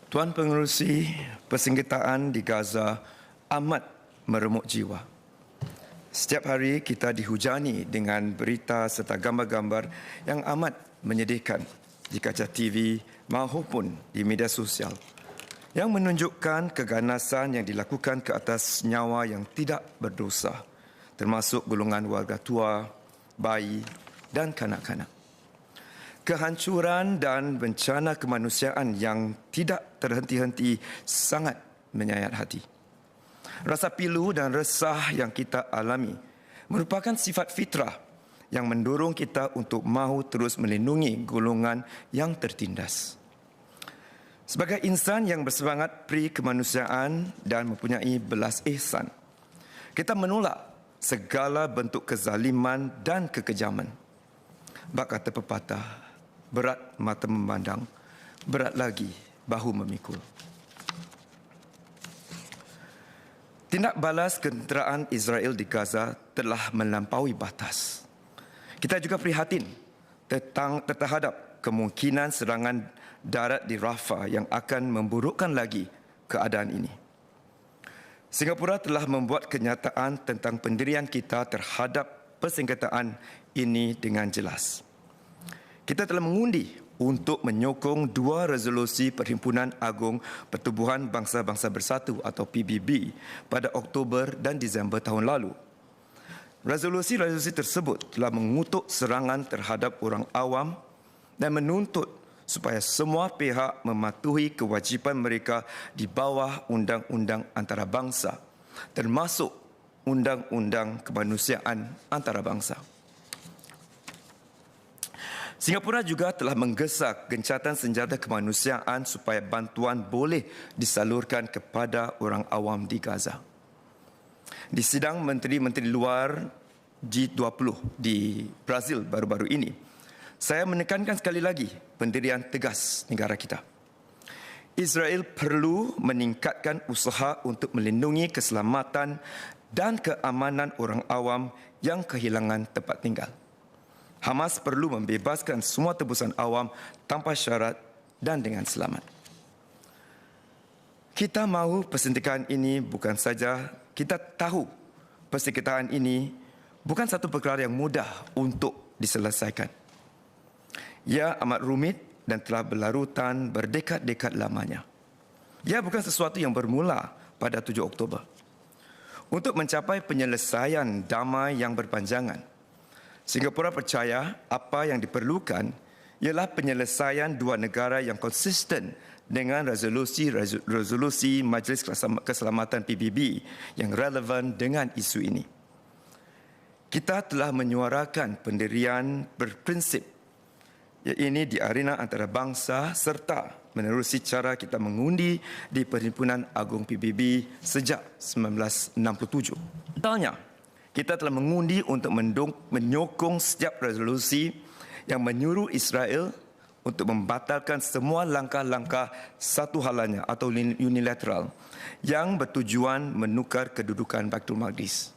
Tuan Pengerusi, persengketaan di Gaza amat meremuk jiwa. Setiap hari kita dihujani dengan berita serta gambar-gambar yang amat menyedihkan di kaca TV maupun di media sosial yang menunjukkan keganasan yang dilakukan ke atas nyawa yang tidak berdosa, termasuk golongan warga tua, bayi dan kanak-kanak. Kehancuran dan bencana kemanusiaan yang tidak terhenti-henti sangat menyayat hati. Rasa pilu dan resah yang kita alami merupakan sifat fitrah yang mendorong kita untuk mahu terus melindungi golongan yang tertindas. Sebagai insan yang bersemangat pri kemanusiaan dan mempunyai belas ihsan, kita menolak segala bentuk kezaliman dan kekejaman. Bak kata pepatah, berat mata memandang, berat lagi bahu memikul. Tindak balas kenderaan Israel di Gaza telah melampaui batas. Kita juga prihatin terhadap kemungkinan serangan darat di Rafah yang akan memburukkan lagi keadaan ini. Singapura telah membuat kenyataan tentang pendirian kita terhadap persengketaan ini dengan jelas. Kita telah mengundi untuk menyokong dua resolusi Perhimpunan Agung Pertubuhan Bangsa-Bangsa Bersatu atau PBB pada Oktober dan Disember tahun lalu. Resolusi-resolusi tersebut telah mengutuk serangan terhadap orang awam dan menuntut supaya semua pihak mematuhi kewajipan mereka di bawah undang-undang antarabangsa, termasuk undang-undang kemanusiaan antarabangsa. Singapura juga telah menggesak gencatan senjata kemanusiaan supaya bantuan boleh disalurkan kepada orang awam di Gaza. Di sidang Menteri-Menteri Luar G20 di Brazil baru-baru ini, saya menekankan sekali lagi pendirian tegas negara kita. Israel perlu meningkatkan usaha untuk melindungi keselamatan dan keamanan orang awam yang kehilangan tempat tinggal. Hamas perlu membebaskan semua tebusan awam tanpa syarat dan dengan selamat. Kita mahu persengketaan ini bukan saja, kita tahu persengketaan ini bukan satu perkara yang mudah untuk diselesaikan. Ia amat rumit dan telah berlarutan berdekad-dekad lamanya. Ia bukan sesuatu yang bermula pada 7 Oktober. Untuk mencapai penyelesaian damai yang berpanjangan, Singapura percaya apa yang diperlukan ialah penyelesaian dua negara yang konsisten dengan resolusi Majlis Keselamatan PBB yang relevan dengan isu ini. Kita telah menyuarakan pendirian berprinsip ini di arena antarabangsa serta menerusi cara kita mengundi di Perhimpunan Agung PBB sejak 1967. Contohnya, kita telah mengundi untuk menyokong setiap resolusi yang menyuruh Israel untuk membatalkan semua langkah-langkah satu halanya atau unilateral yang bertujuan menukar kedudukan Baitul Maqdis.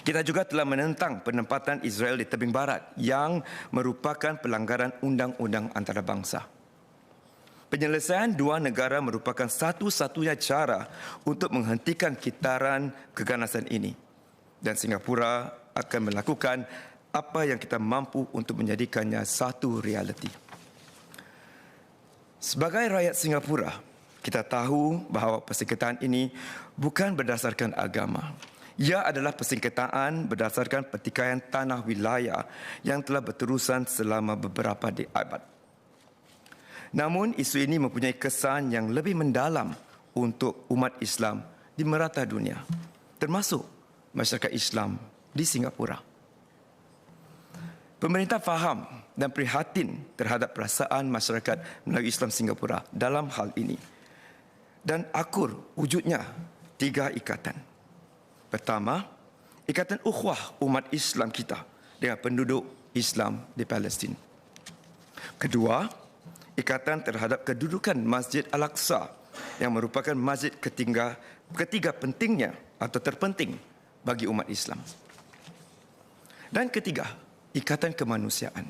Kita juga telah menentang penempatan Israel di tebing barat yang merupakan pelanggaran undang-undang antarabangsa. Penyelesaian dua negara merupakan satu-satunya cara untuk menghentikan kitaran keganasan ini. Dan Singapura akan melakukan apa yang kita mampu untuk menjadikannya satu realiti. Sebagai rakyat Singapura, kita tahu bahawa persengketaan ini bukan berdasarkan agama. Ia adalah persengketaan berdasarkan pertikaian tanah wilayah yang telah berterusan selama beberapa abad. Namun, isu ini mempunyai kesan yang lebih mendalam untuk umat Islam di merata dunia, termasuk masyarakat Islam di Singapura. Pemerintah faham dan prihatin terhadap perasaan masyarakat Melayu Islam Singapura dalam hal ini. Dan akur wujudnya 3 ikatan. Pertama, ikatan ukhuwah umat Islam kita dengan penduduk Islam di Palestin. Kedua, ikatan terhadap kedudukan Masjid Al-Aqsa yang merupakan masjid ketiga pentingnya atau terpenting bagi umat Islam. Dan ketiga, ikatan kemanusiaan.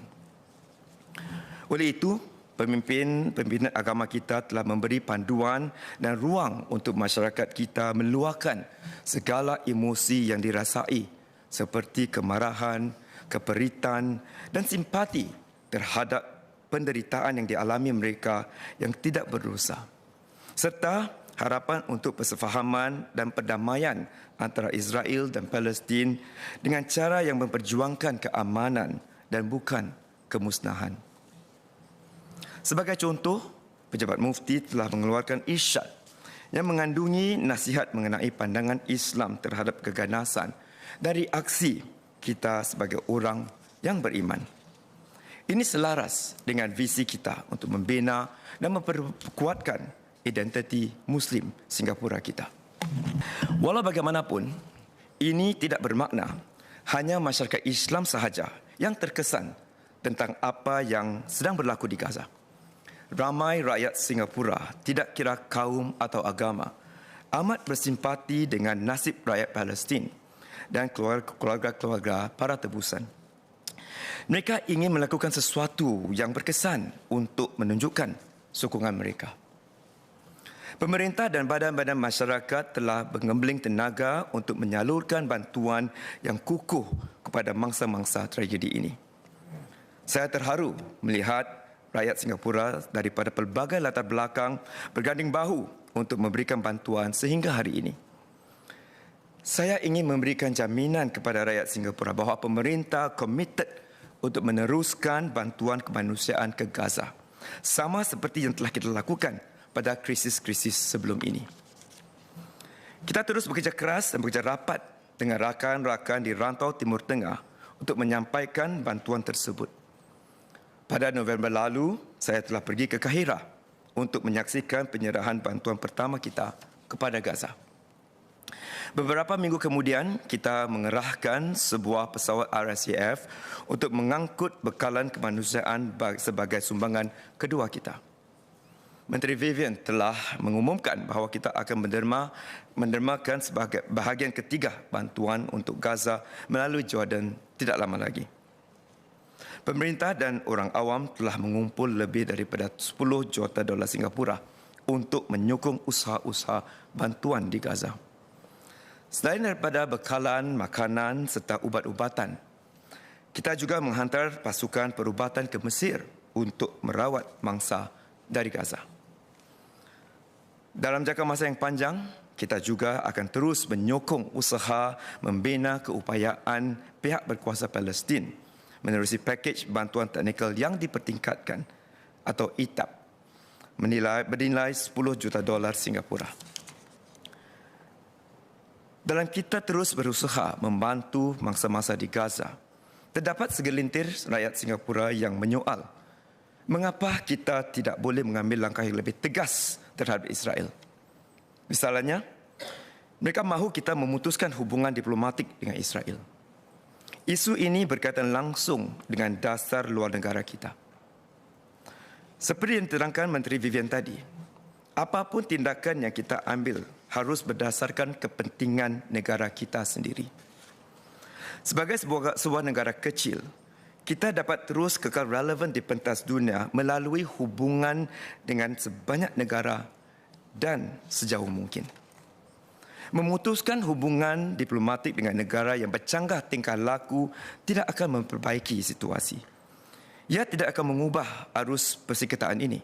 Oleh itu, Pemimpin agama kita telah memberi panduan dan ruang untuk masyarakat kita meluahkan segala emosi yang dirasai seperti kemarahan, keperitan dan simpati terhadap penderitaan yang dialami mereka yang tidak berdosa, serta harapan untuk persefahaman dan perdamaian antara Israel dan Palestin dengan cara yang memperjuangkan keamanan dan bukan kemusnahan. Sebagai contoh, pejabat mufti telah mengeluarkan irsyad yang mengandungi nasihat mengenai pandangan Islam terhadap keganasan dari aksi kita sebagai orang yang beriman. Ini selaras dengan visi kita untuk membina dan memperkuatkan identiti Muslim Singapura kita. Walau bagaimanapun, ini tidak bermakna hanya masyarakat Islam sahaja yang terkesan tentang apa yang sedang berlaku di Gaza. Ramai rakyat Singapura, tidak kira kaum atau agama, amat bersimpati dengan nasib rakyat Palestin dan keluarga-keluarga para tebusan. Mereka ingin melakukan sesuatu yang berkesan untuk menunjukkan sokongan mereka. Pemerintah dan badan-badan masyarakat telah mengembling tenaga untuk menyalurkan bantuan yang kukuh kepada mangsa-mangsa tragedi ini. Saya terharu melihat rakyat Singapura daripada pelbagai latar belakang berganding bahu untuk memberikan bantuan sehingga hari ini. Saya ingin memberikan jaminan kepada rakyat Singapura bahawa pemerintah komited untuk meneruskan bantuan kemanusiaan ke Gaza, sama seperti yang telah kita lakukan pada krisis-krisis sebelum ini. Kita terus bekerja keras dan bekerja rapat dengan rakan-rakan di rantau Timur Tengah untuk menyampaikan bantuan tersebut. Pada November lalu, saya telah pergi ke Kahira untuk menyaksikan penyerahan bantuan pertama kita kepada Gaza. Beberapa minggu kemudian, kita mengerahkan sebuah pesawat RSAF untuk mengangkut bekalan kemanusiaan sebagai sumbangan kedua kita. Menteri Vivian telah mengumumkan bahawa kita akan mendermakan sebagai bahagian ketiga bantuan untuk Gaza melalui Jordan tidak lama lagi. Pemerintah dan orang awam telah mengumpul lebih daripada 10 juta dolar Singapura untuk menyokong usaha-usaha bantuan di Gaza. Selain daripada bekalan, makanan serta ubat-ubatan, kita juga menghantar pasukan perubatan ke Mesir untuk merawat mangsa dari Gaza. Dalam jangka masa yang panjang, kita juga akan terus menyokong usaha membina keupayaan pihak berkuasa Palestin menerusi pakej bantuan teknikal yang dipertingkatkan atau ITAP bernilai 10 juta dolar Singapura. Dalam kita terus berusaha membantu mangsa-mangsa di Gaza, terdapat segelintir rakyat Singapura yang menyoal mengapa kita tidak boleh mengambil langkah yang lebih tegas terhadap Israel. Misalnya, mereka mahu kita memutuskan hubungan diplomatik dengan Israel. Isu ini berkaitan langsung dengan dasar luar negara kita. Seperti yang diterangkan Menteri Vivian tadi, apapun tindakan yang kita ambil harus berdasarkan kepentingan negara kita sendiri. Sebagai sebuah negara kecil, kita dapat terus kekal relevan di pentas dunia melalui hubungan dengan sebanyak negara dan sejauh mungkin. Memutuskan hubungan diplomatik dengan negara yang bercanggah tingkah laku tidak akan memperbaiki situasi. Ia tidak akan mengubah arus persekutuan ini.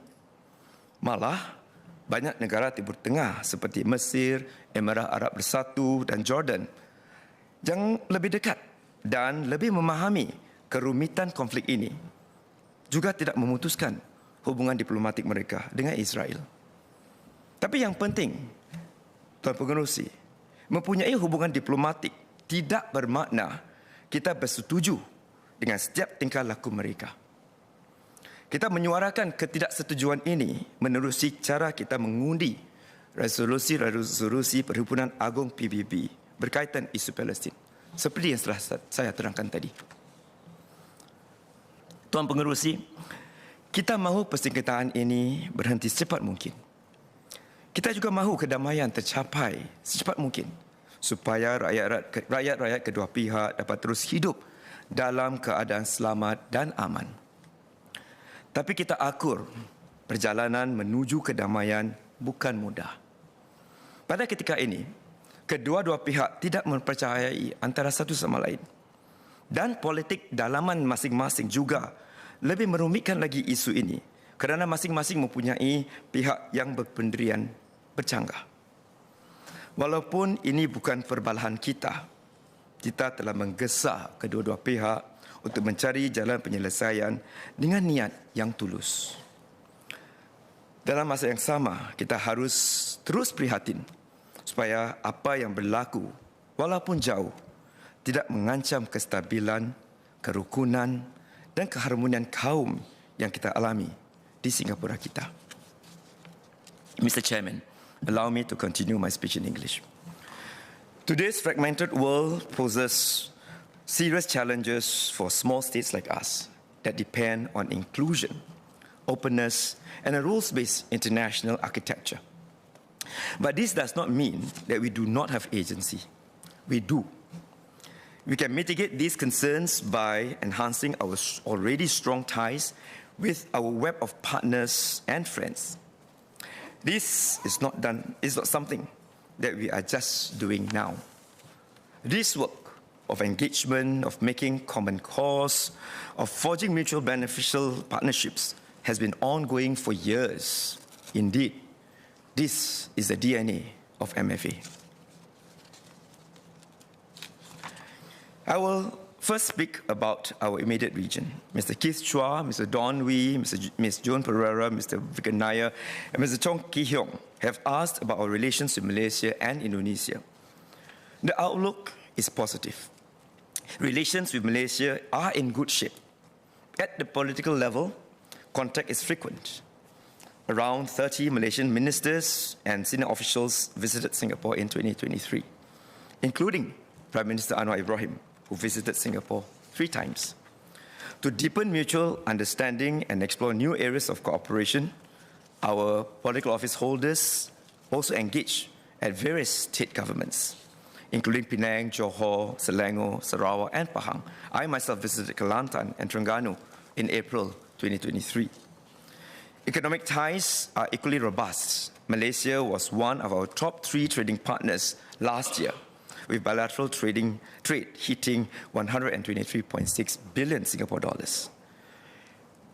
Malah, banyak negara Timur Tengah seperti Mesir, Emirat Arab Bersatu dan Jordan yang lebih dekat dan lebih memahami kerumitan konflik ini juga tidak memutuskan hubungan diplomatik mereka dengan Israel. Tapi yang penting, Tuan Pengerusi, mempunyai hubungan diplomatik tidak bermakna kita bersetuju dengan setiap tingkah laku mereka. Kita menyuarakan ketidaksetujuan ini menerusi cara kita mengundi resolusi Perhimpunan Agung PBB berkaitan isu Palestin, seperti yang telah saya terangkan tadi. Tuan Pengerusi, kita mahu persengketaan ini berhenti secepat mungkin. Kita juga mahu kedamaian tercapai secepat mungkin supaya rakyat-rakyat kedua pihak dapat terus hidup dalam keadaan selamat dan aman. Tapi kita akur, perjalanan menuju kedamaian bukan mudah. Pada ketika ini, kedua-dua pihak tidak mempercayai antara satu sama lain. Dan politik dalaman masing-masing juga lebih merumitkan lagi isu ini kerana masing-masing mempunyai pihak yang berpendirian bercanggah. Walaupun ini bukan perbalahan kita telah menggesa kedua-dua pihak untuk mencari jalan penyelesaian dengan niat yang tulus. Dalam masa yang sama, kita harus terus prihatin supaya apa yang berlaku, walaupun jauh, tidak mengancam kestabilan, kerukunan dan keharmonian kaum yang kita alami di Singapura kita. Mr. Chairman, allow me to continue my speech in English. Today's fragmented world poses serious challenges for small states like us that depend on inclusion, openness, and a rules-based international architecture. But this does not mean that we do not have agency. We do. We can mitigate these concerns by enhancing our already strong ties with our web of partners and friends. This is not something that we are just doing now. This work of engagement, of making common cause, of forging mutual beneficial partnerships has been ongoing for years. Indeed, this is the DNA of MFA. I will first speak about our immediate region. Mr. Keith Chua, Mr. Don Wee, Ms. Joan Pereira, Mr. Vivian Nair, and Mr. Chong Ki Hyong have asked about our relations with Malaysia and Indonesia. The outlook is positive. Relations with Malaysia are in good shape. At the political level, contact is frequent. Around 30 Malaysian ministers and senior officials visited Singapore in 2023, including Prime Minister Anwar Ibrahim, who visited Singapore 3 times. To deepen mutual understanding and explore new areas of cooperation, our political office holders also engage at various state governments, including Penang, Johor, Selangor, Sarawak, and Pahang. I myself visited Kelantan and Terengganu in April 2023. Economic ties are equally robust. Malaysia was one of our top 3 trading partners last year, with bilateral trade hitting 123.6 billion Singapore dollars.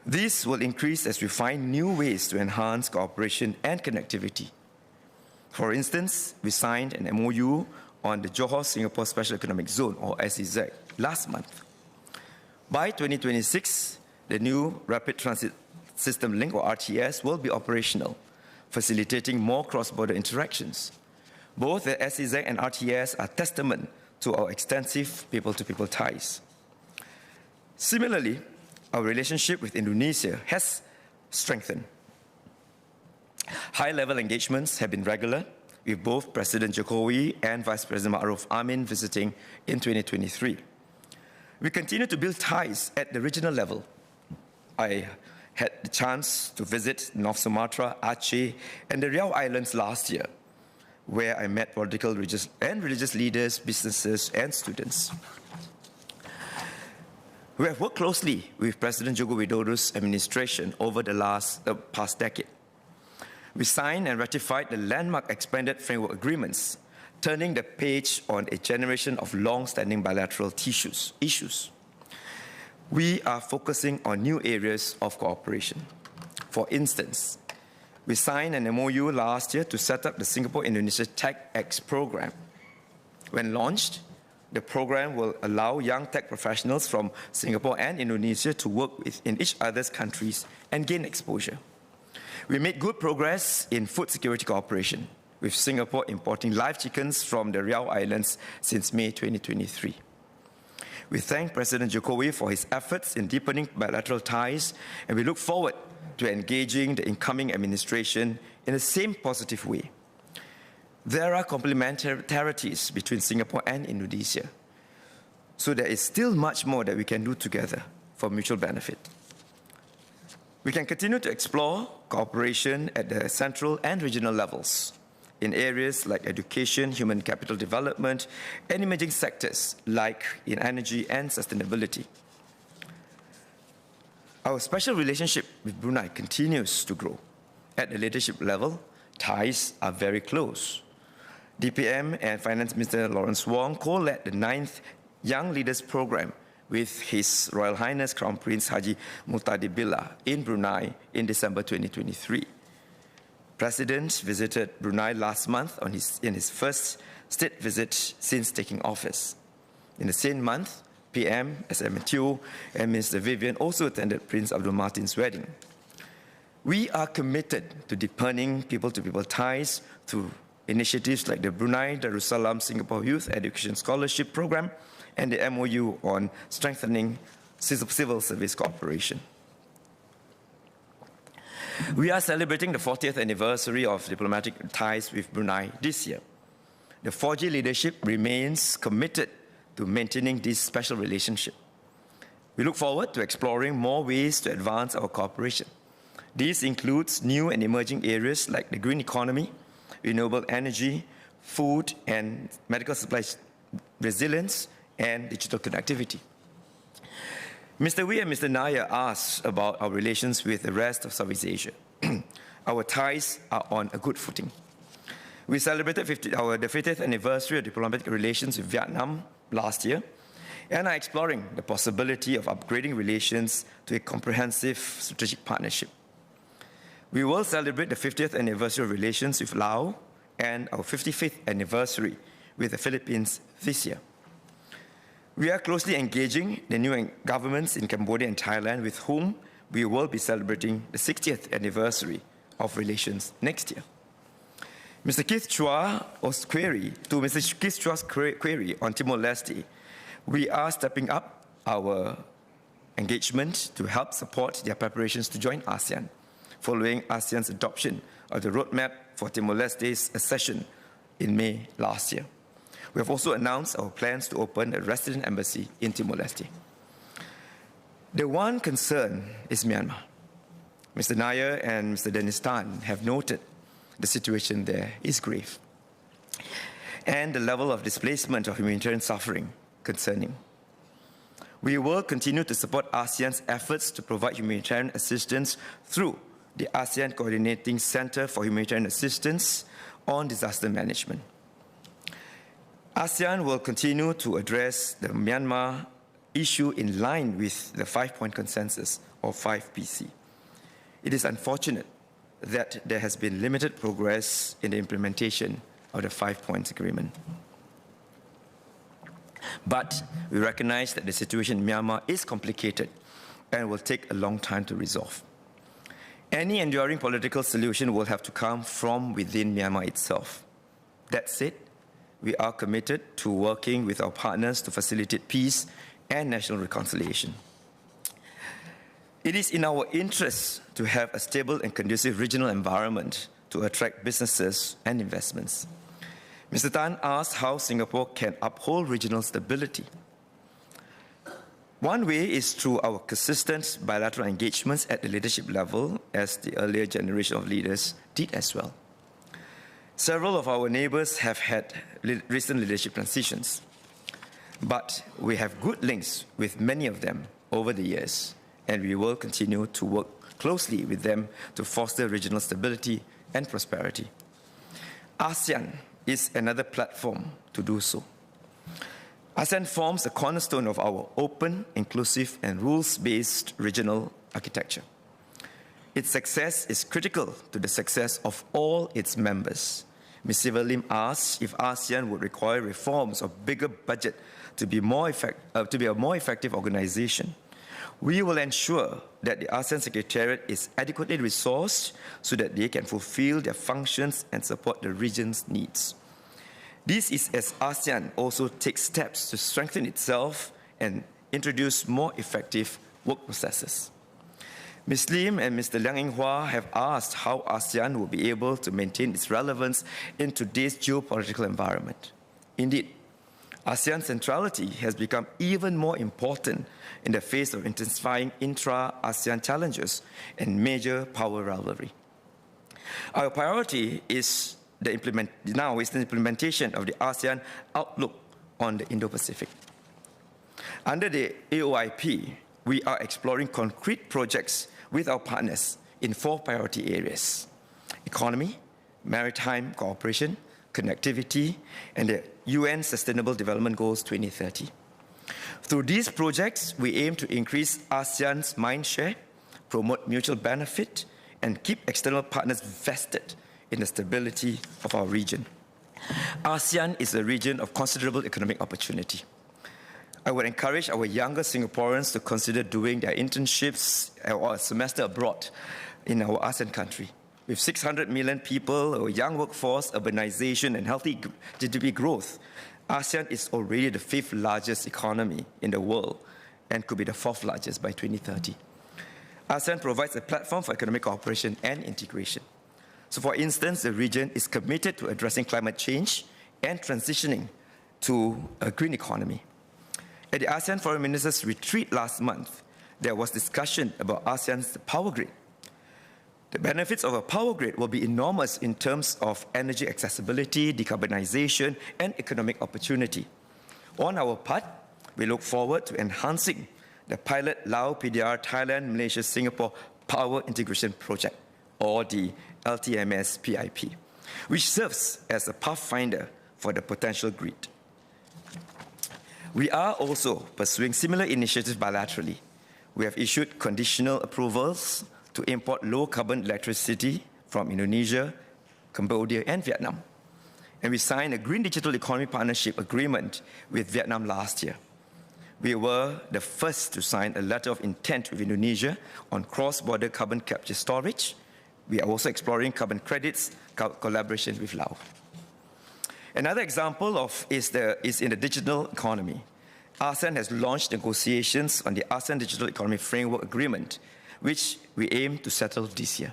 This will increase as we find new ways to enhance cooperation and connectivity. For instance, we signed an MOU on the Johor-Singapore Special Economic Zone, or SEZ, last month. By 2026, the new Rapid Transit System Link, or RTS, will be operational, facilitating more cross-border interactions. Both the SEZ and RTS are testament to our extensive people-to-people ties. Similarly, our relationship with Indonesia has strengthened. High-level engagements have been regular, with both President Jokowi and Vice President Ma'ruf Amin visiting in 2023. We continue to build ties at the regional level. I had the chance to visit North Sumatra, Aceh, and the Riau Islands last year, where I met political religious leaders, businesses, and students. We have worked closely with President Joko Widodo's administration over the past decade. We signed and ratified the landmark expanded framework agreements, turning the page on a generation of long-standing bilateral issues. We are focusing on new areas of cooperation. For instance, we signed an MOU last year to set up the Singapore-Indonesia TechX program. When launched, the program will allow young tech professionals from Singapore and Indonesia to work in each other's countries and gain exposure. We made good progress in food security cooperation, with Singapore importing live chickens from the Riau Islands since May 2023. We thank President Jokowi for his efforts in deepening bilateral ties, and we look forward to engaging the incoming administration in the same positive way. There are complementarities between Singapore and Indonesia, so there is still much more that we can do together for mutual benefit. We can continue to explore cooperation at the central and regional levels in areas like education, human capital development, and emerging sectors like in energy and sustainability. Our special relationship with Brunei continues to grow. At the leadership level, ties are very close. DPM and Finance Minister Lawrence Wong co-led the 9th Young Leaders Program with His Royal Highness Crown Prince Haji Muhtadi Billah in Brunei in December 2023. President visited Brunei last month in his first state visit since taking office. In the same month, PM, SM Matthew, and Minister Vivian also attended Prince Abdul Martin's wedding. We are committed to deepening people-to-people ties through initiatives like the Brunei Darussalam Singapore Youth Education Scholarship Program and the MOU on strengthening civil service cooperation. We are celebrating the 40th anniversary of diplomatic ties with Brunei this year. The 4G leadership remains committed to maintaining this special relationship. We look forward to exploring more ways to advance our cooperation. These includes new and emerging areas like the green economy, renewable energy, food and medical supplies resilience, and digital connectivity. Mr. Wee and Mr. Nair asked about our relations with the rest of Southeast Asia. Our ties are on a good footing. We celebrated the 50th anniversary of diplomatic relations with Vietnam last year and are exploring the possibility of upgrading relations to a comprehensive strategic partnership. We will celebrate the 50th anniversary of relations with Laos and our 55th anniversary with the Philippines this year. We are closely engaging the new governments in Cambodia and Thailand, with whom we will be celebrating the 60th anniversary of relations next year. Mr. Keith Chua's query on Timor-Leste, we are stepping up our engagement to help support their preparations to join ASEAN, following ASEAN's adoption of the roadmap for Timor-Leste's accession in May last year. We have also announced our plans to open a resident embassy in Timor-Leste. The one concern is Myanmar. Mr. Nair and Mr. Dennis Tan have noted the situation there is grave, and the level of displacement of humanitarian suffering concerning. We will continue to support ASEAN's efforts to provide humanitarian assistance through the ASEAN Coordinating Center for Humanitarian Assistance on Disaster Management. ASEAN will continue to address the Myanmar issue in line with the 5-point consensus, or 5PC. It is unfortunate that there has been limited progress in the implementation of the 5-point agreement. But we recognize that the situation in Myanmar is complicated and will take a long time to resolve. Any enduring political solution will have to come from within Myanmar itself. That said, we are committed to working with our partners to facilitate peace and national reconciliation. It is in our interest to have a stable and conducive regional environment to attract businesses and investments. Mr. Tan asked how Singapore can uphold regional stability. One way is through our consistent bilateral engagements at the leadership level, as the earlier generation of leaders did as well. Several of our neighbors have had recent leadership transitions, but we have good links with many of them over the years, and we will continue to work closely with them to foster regional stability and prosperity. ASEAN is another platform to do so. ASEAN forms the cornerstone of our open, inclusive, and rules-based regional architecture. Its success is critical to the success of all its members. Ms. Siva Lim asked if ASEAN would require reforms or bigger budget to be a more effective organization. We will ensure that the ASEAN Secretariat is adequately resourced so that they can fulfill their functions and support the region's needs. This is as ASEAN also takes steps to strengthen itself and introduce more effective work processes. Ms. Lim and Mr. Liang Eng-hwa have asked how ASEAN will be able to maintain its relevance in today's geopolitical environment. Indeed, ASEAN's centrality has become even more important in the face of intensifying intra-ASEAN challenges and major power rivalry. Our priority is the implementation of the ASEAN Outlook on the Indo-Pacific. Under the AOIP, we are exploring concrete projects with our partners in 4 priority areas: economy, maritime cooperation, connectivity, and the UN Sustainable Development Goals 2030. Through these projects, we aim to increase ASEAN's mindshare, promote mutual benefit, and keep external partners vested in the stability of our region. ASEAN is a region of considerable economic opportunity. I would encourage our younger Singaporeans to consider doing their internships or a semester abroad in our ASEAN country. With 600 million people, a young workforce, urbanization, and healthy GDP growth, ASEAN is already the 5th largest economy in the world and could be the 4th largest by 2030. ASEAN provides a platform for economic cooperation and integration. So, for instance, the region is committed to addressing climate change and transitioning to a green economy. At the ASEAN Foreign Ministers' retreat last month, there was discussion about ASEAN's power grid. The benefits of a power grid will be enormous in terms of energy accessibility, decarbonization, and economic opportunity. On our part, we look forward to enhancing the pilot Lao PDR Thailand Malaysia Singapore Power Integration Project, or the LTMS PIP, which serves as a pathfinder for the potential grid. We are also pursuing similar initiatives bilaterally. We have issued conditional approvals to import low-carbon electricity from Indonesia, Cambodia, and Vietnam. And we signed a Green Digital Economy Partnership Agreement with Vietnam last year. We were the first to sign a letter of intent with Indonesia on cross-border carbon capture storage. We are also exploring carbon credits collaboration with Laos. Another example is in the digital economy. ASEAN has launched negotiations on the ASEAN Digital Economy Framework Agreement, which we aim to settle this year.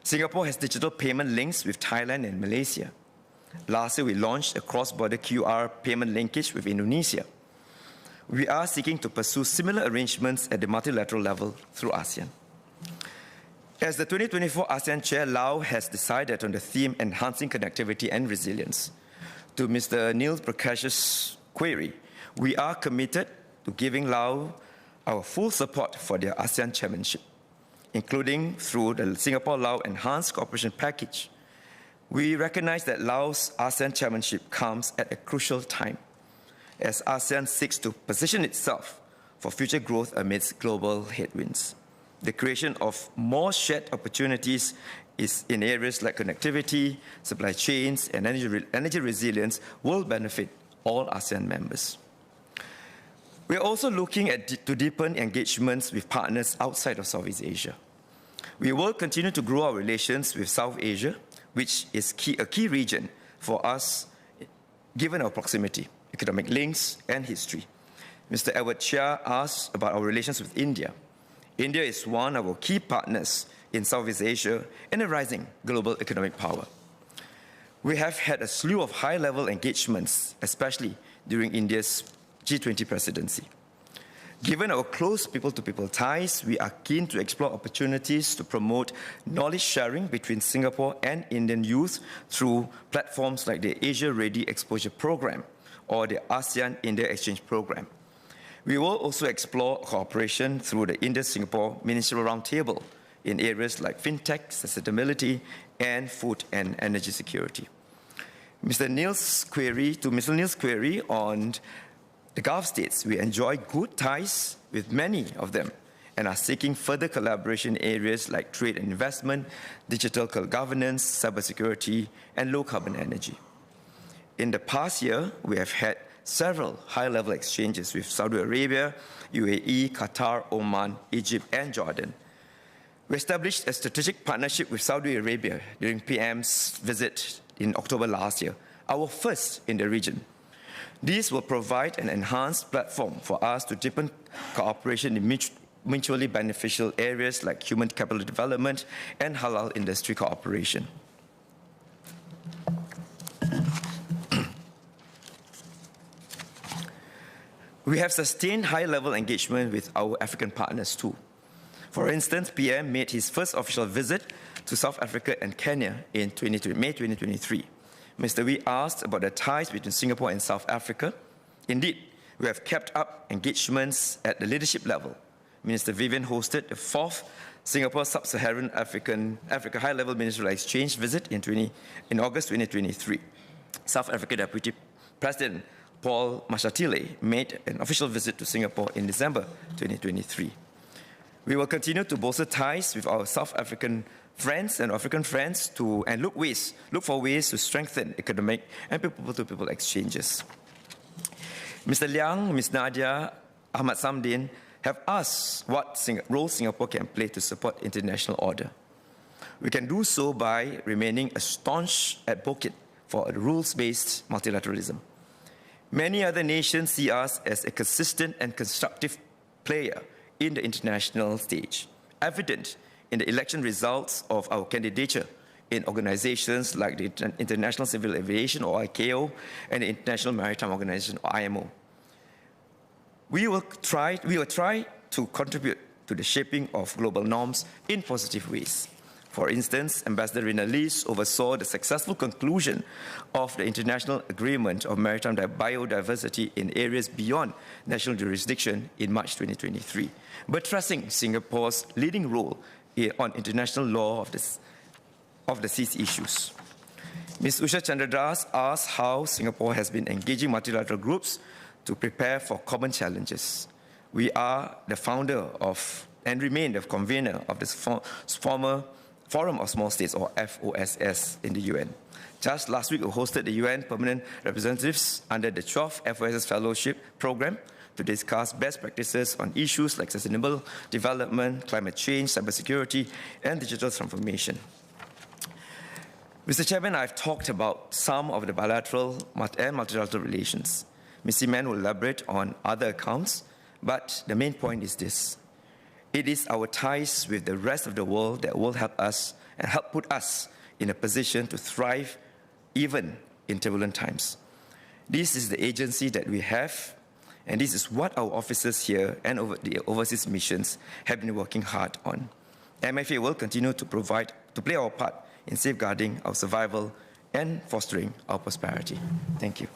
Singapore has digital payment links with Thailand and Malaysia. Last year, we launched a cross-border QR payment linkage with Indonesia. We are seeking to pursue similar arrangements at the multilateral level through ASEAN. As the 2024 ASEAN Chair, Laos has decided on the theme Enhancing Connectivity and Resilience. To Mr. Neil Prakash's query, we are committed to giving Laos our full support for their ASEAN chairmanship, including through the Singapore-Laos Enhanced Cooperation Package. We recognize that Laos' ASEAN chairmanship comes at a crucial time as ASEAN seeks to position itself for future growth amidst global headwinds. The creation of more shared opportunities is in areas like connectivity, supply chains, and energy resilience will benefit all ASEAN members. We are also looking to deepen engagements with partners outside of Southeast Asia. We will continue to grow our relations with South Asia, which is a key region for us given our proximity, economic links, and history. Mr. Edward Chia asked about our relations with India. India is one of our key partners in Southeast Asia and a rising global economic power. We have had a slew of high-level engagements, especially during India's G20 presidency. Given our close people-to-people ties, we are keen to explore opportunities to promote knowledge sharing between Singapore and Indian youth through platforms like the Asia Ready Exposure Program or the ASEAN-India Exchange Program. We will also explore cooperation through the India-Singapore Ministerial Roundtable in areas like fintech, sustainability, and food and energy security. Mr. Neil's query on the Gulf states, we enjoy good ties with many of them and are seeking further collaboration in areas like trade and investment, digital governance, cybersecurity, and low-carbon energy. In the past year, we have had several high-level exchanges with Saudi Arabia, UAE, Qatar, Oman, Egypt, and Jordan. We established a strategic partnership with Saudi Arabia during PM's visit in October last year, our first in the region. This will provide an enhanced platform for us to deepen cooperation in mutually beneficial areas like human capital development and halal industry cooperation. We have sustained high-level engagement with our African partners too. For instance, PM made his first official visit to South Africa and Kenya in May 2023. Mr. Wee asked about the ties between Singapore and South Africa. Indeed, We have kept up engagements at the leadership level. Minister Vivian hosted the 4th Singapore Sub-Saharan Africa High-Level Ministerial Exchange visit in August 2023. South Africa Deputy President Paul Mashatile made an official visit to Singapore in December 2023. We will continue to bolster ties with our South African friends and African friends and look for ways to strengthen economic and people-to-people exchanges. Mr. Liang, Ms. Nadia, Ahmad Samdin have asked what role Singapore can play to support international order. We can do so by remaining a staunch advocate for a rules-based multilateralism. Many other nations see us as a consistent and constructive player in the international stage, evident in the election results of our candidature in organizations like the International Civil Aviation, or ICAO, and the International Maritime Organization, or IMO. We will try to contribute to the shaping of global norms in positive ways. For instance, Ambassador Rina Lees oversaw the successful conclusion of the International Agreement of Maritime Biodiversity in areas beyond national jurisdiction in March 2023, buttressing Singapore's leading role on international law of the seas issues. Ms. Usha Chandradas asked how Singapore has been engaging multilateral groups to prepare for common challenges. We are the founder and remain the convener of this former Forum of Small States, or FOSS, in the UN. Just last week, we hosted the UN permanent representatives under the 12th FOSS Fellowship Program to discuss best practices on issues like sustainable development, climate change, cybersecurity, and digital transformation. Mr. Chairman, I've talked about some of the bilateral and multilateral relations. Ms. Seaman will elaborate on other accounts, but the main point is this. It is our ties with the rest of the world that will help us and help put us in a position to thrive even in turbulent times. This is the agency that we have, and this is what our officers here and the overseas missions have been working hard on. MFA will continue to play our part in safeguarding our survival and fostering our prosperity. Thank you.